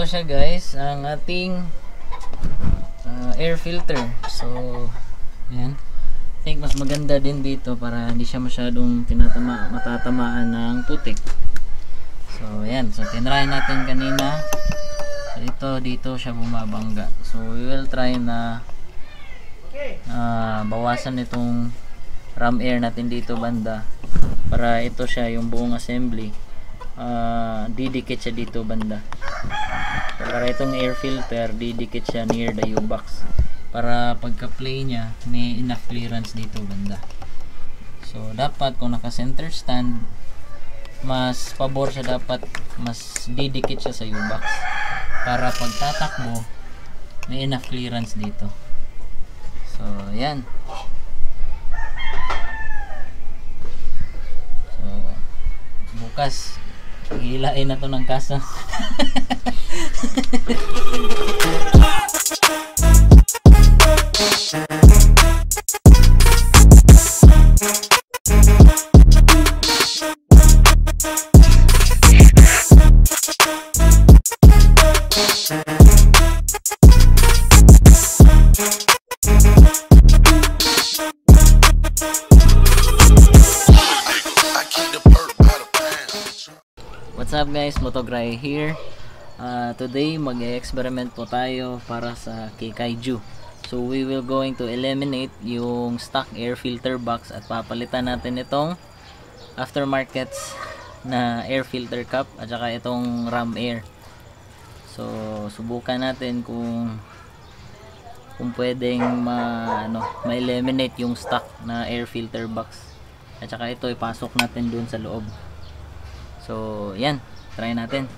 ito siya guys, ang ating air filter. So yan, I think mas maganda din dito para hindi siya masyadong matatamaan ng putik. So yan, so tinry natin kanina. So dito siya bumabangga. So we will try na bawasan itong ram air natin dito banda para ito siya yung buong assembly. Didikit siya dito banda. Para itong air filter didikit siya near the U-box para pagka play niya may enough clearance dito banda. So dapat kung naka center stand, mas pabor siya, dapat mas didikit siya sa U-box para pag tatakbo may enough clearance dito. So yan. So bukas hilain na to ng kasa. What's up guys, Motogray here. Today mag-experiment po tayo para sa Kaiju. So we will going to eliminate yung stock air filter box at papalitan natin itong aftermarkets na air filter cup at saka itong ram air. So subukan natin kung pwedeng ma-eliminate yung stock na air filter box at saka ito ipasok natin dun sa loob. So yan, try natin.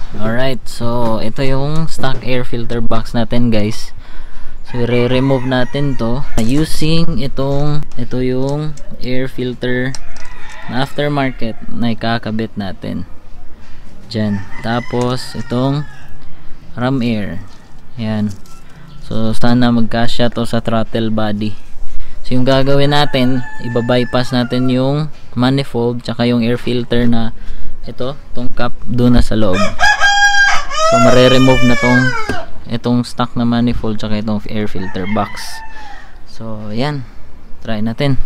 Alright, so ito yung stock air filter box natin guys. So re-remove natin to using ito yung air filter na aftermarket na ikakabit natin dyan. Tapos itong ram air, yan. So sana magkasya to sa throttle body. So yung gagawin natin, iba-bypass natin yung manifold tsaka yung air filter na itong cap doon na sa loob. So mare-remove na itong stock na manifold tsaka itong air filter box. So yan, try natin.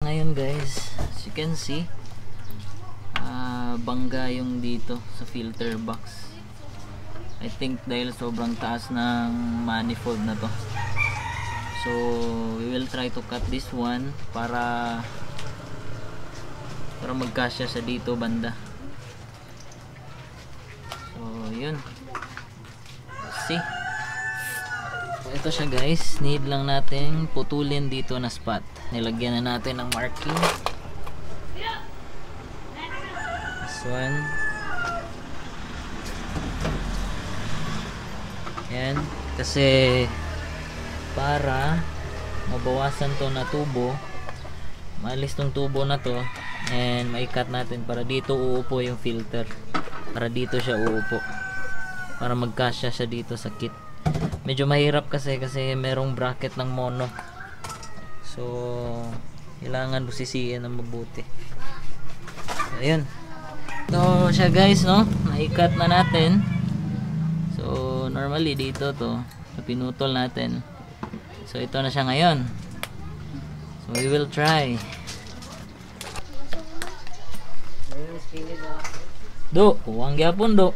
Ngayon guys, as you can see, bangga yung dito sa filter box. I think dahil sobrang taas ng manifold na to. So we will try to cut this one para magkasya sa dito banda. So yun, let's see. Ito siya guys, need lang natin putulin dito na spot. Nilagyan na natin ng marking. This one. Yan, kasi para mabawasan to na tubo, maalis tong tubo na to and maikat natin para dito uupo yung filter, para dito siya uupo, para magkasya siya dito sa kit. Medyo mahirap kasi merong bracket ng mono, so kailangan busisiin ng mabuti. Ayun, so siya guys, no, naikat na natin. So normally dito to pinutol natin, so ito na siya ngayon. So we will try. Do, kuwang gyapon do.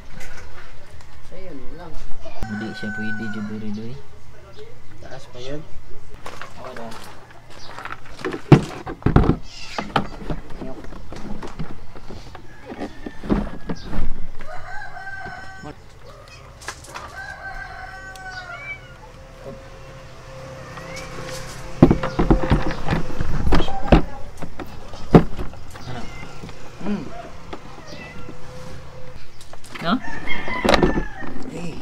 Hindi siya pwede juduri-duri. Taas pa yun. Wala. No? Hey.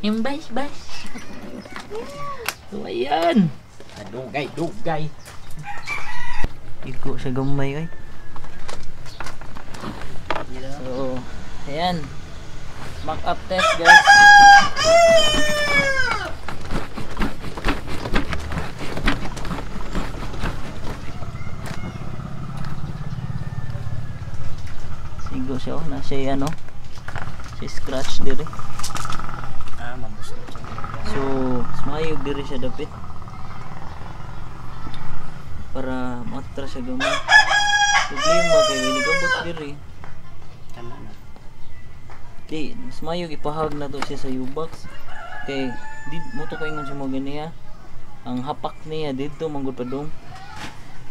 Yung bash. So, ayan. Dugay. Iko siya gamay, ay. So, ayan. Mock up test, guys. Sigo siya, oh. Nasa ano. Si scratch diri. Mabus na siya. So, smayog diri siya dapit. Para matra siya gamay. Problema kay nagabot diri. Tama na. Di, smayog ipahag na to siya sa U-box. Kay di mo to kaingon siya mo ganiya. Ang hapak niya dito manggod pa dong.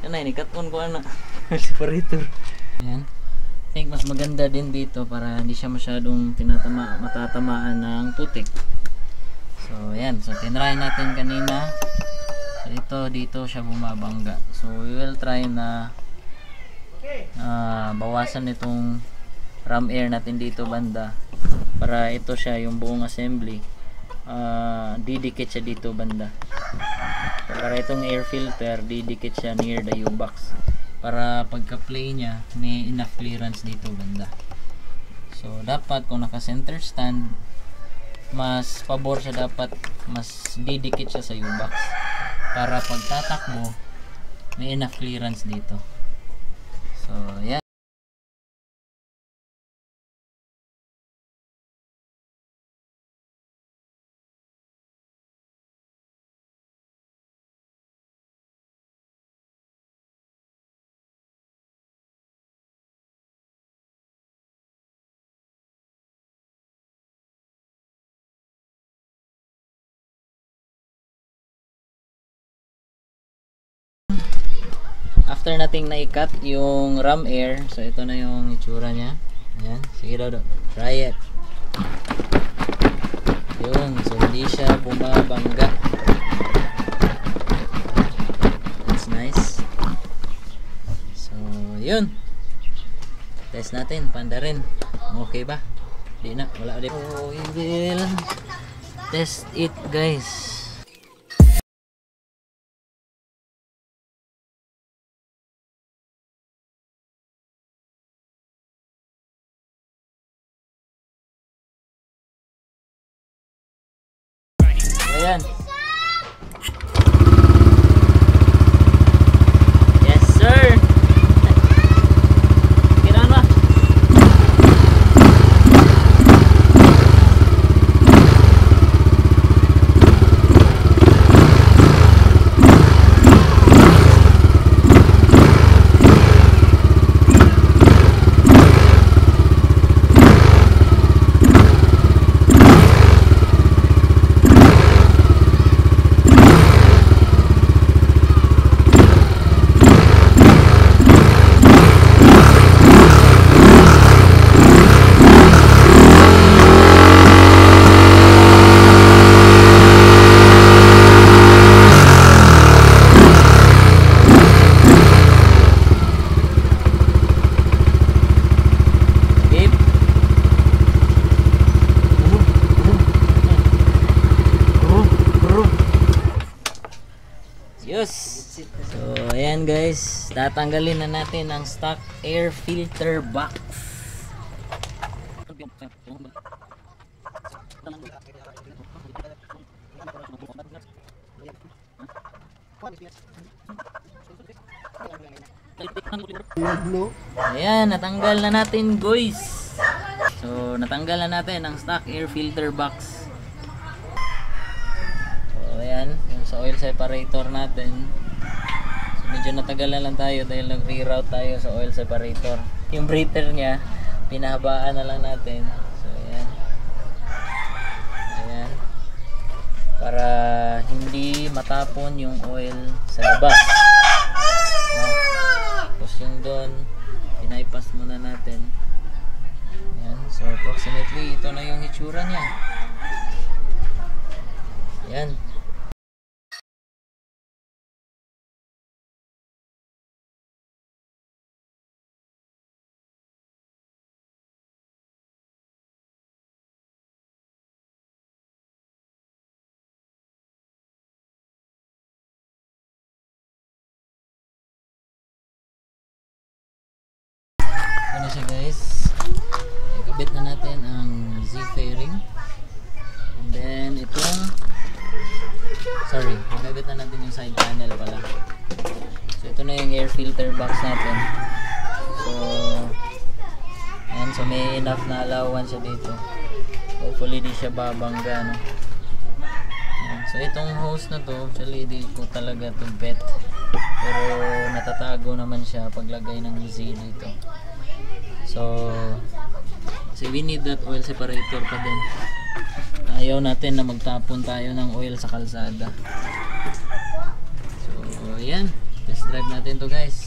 Yan ay nikaton ko ana. Separator. Yan. I think mas maganda din dito para hindi siya masyadong matatamaan ng putik. So yan, so tinry natin kanina. So dito siya bumabangga. So we will try na bawasan itong ram air natin dito banda para ito siya yung buong assembly didikit siya dito banda. So, para itong air filter didikit siya near the U-box para pagka play niya may enough clearance dito banda. So dapat kung naka center stand mas pabor siya, dapat mas didikit siya sa U-box para pag tatakbo may enough clearance dito. So yan. After nating na-cut yung ram air, so ito na yung itsura niya. Ayan, sige daw. Try it. Yun, so hindi siya bumabangga. That's nice. So, yun. Test natin, panda rin. Okay ba? Di na, wala din. So, we will test it, guys. Ayan. Yes, sir. Kailangan ba? Yes. So, ayan guys, tatanggalin na natin ang stock air filter box. Ayan, natanggal na natin guys. So, natanggal na natin ang stock air filter box. So, ayan, yung sa oil separator natin. So, medyo natagalan lang tayo dahil nag-reroute tayo sa oil separator. Yung breather niya, pinahabaan na lang natin. So, ayan. Ayan. Para hindi matapon yung oil sa labas. No? Tapos yung doon, pinaipas muna natin. Ayan. So, approximately, ito na yung hitsura niya. Ayan. na siya guys. Ikabit na natin ang Z-fairing. And then itong ikabit na natin yung side panel pala. So ito na yung air filter box natin. So ayan, so may enough na allowance siya dito. Hopefully di siya babangga, no? Ayan, so itong hose na to, actually di ko talaga to bet. Pero natatago naman siya paglagay ng Z dito. So we need that oil separator pa din. Ayaw natin na magtapon tayo ng oil sa kalsada. So ayan, test drive natin to guys.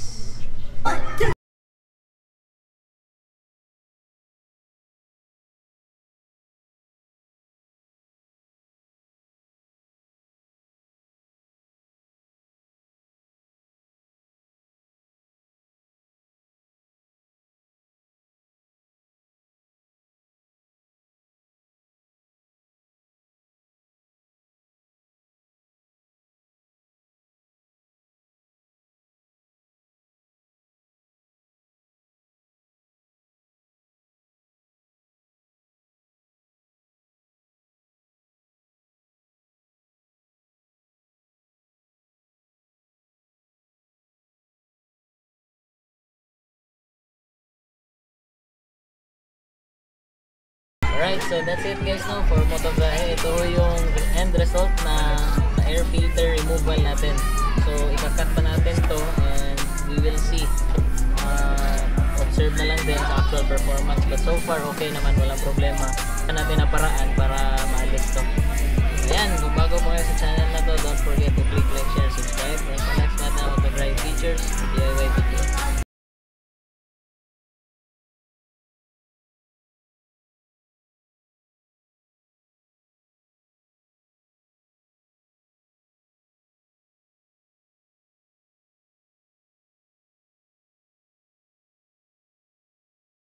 Alright, so that's it guys, no, for Motogahe. Ito yung end result na air filter removal natin. So ikakat pa natin to and we will see. Observe na lang din sa actual performance, but so far okay naman, walang problema. Natin na paraan para maalis to.